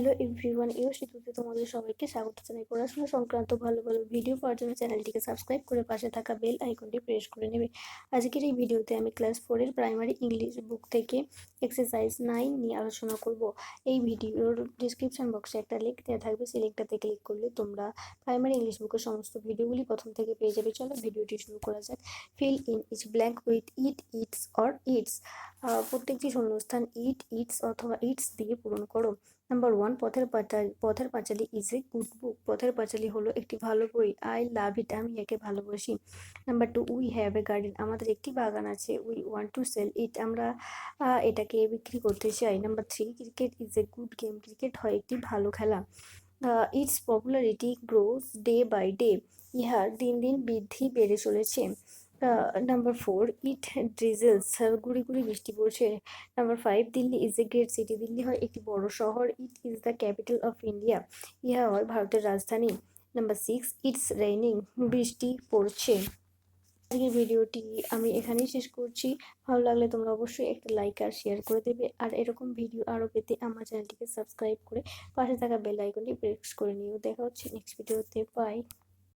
Hello everyone, এই সেতুতে তোমাদের সবাইকে স্বাগত জানাই। পড়াশোনা সংক্রান্ত ভালো ভালো ভিডিও পাওয়ার জন্য চ্যানেলটিকে সাবস্ক্রাইব করে পাশে থাকা বেল আইকনটি প্রেস করে নেবে। আজকের এই ভিডিওতে আমি ক্লাস 4-এর প্রাইমারি ইংলিশ বুক থেকে এক্সারসাইজ 9 নিয়ে আলোচনা করব। এই ভিডিওর ডিসক্রিপশন বক্সে একটা লিঙ্ক দেওয়া থাকবে, সেই লিঙ্কটাতে ক্লিক করলে তোমরা প্রাইমারি ইংলিশ বুকের সমস্ত ভিডিওগুলি প্রথম থেকে পেয়ে যাবে। চলো ভিডিওটি শুরু করা যাক। Fill in each blank with it, its or it's. প্রত্যেকটি শূন্যস্থান ইট, ইটস অথবা ইটস দিয়ে পূরণ করো। Number 1, Pather Panchali is a good বুক। পথের পাঁচালী হলো একটি ভালো বই। আই লাভ ইট, আমি একে ভালোবাসি। Number 2, we have a garden. আমাদের একটি বাগান আছে। We want to sell it, আমরা এটাকে বিক্রি করতে চাই। Number 3, cricket is a good game. Cricket হয় একটি ভালো খেলা। Its popularity grows day by day. ইহার দিন দিন বৃদ্ধি বেড়ে চলেছে। Number 4, it drizzles. গুড়ি গুড়ি বৃষ্টি পড়ছে। Number 5, Delhi is a great city. Delhi হয় একটি বড় শহর। It is the capital of India. ইহা হয় ভারতের রাজধানী। Number 6, it's raining. বৃষ্টি পড়ছে। আজকের ভিডিওটি আমি এখানেই শেষ করছি। ভালো লাগলে তোমরা অবশ্যই একটা লাইক আর শেয়ার করে দেবে। আর এরকম ভিডিও আরও পেতে আমার চ্যানেলটিকে সাবস্ক্রাইব করে পাশে থাকা বেল আইকনটি প্রেস করে নিও। দেখা হচ্ছে নেক্সট ভিডিওতে। বাই।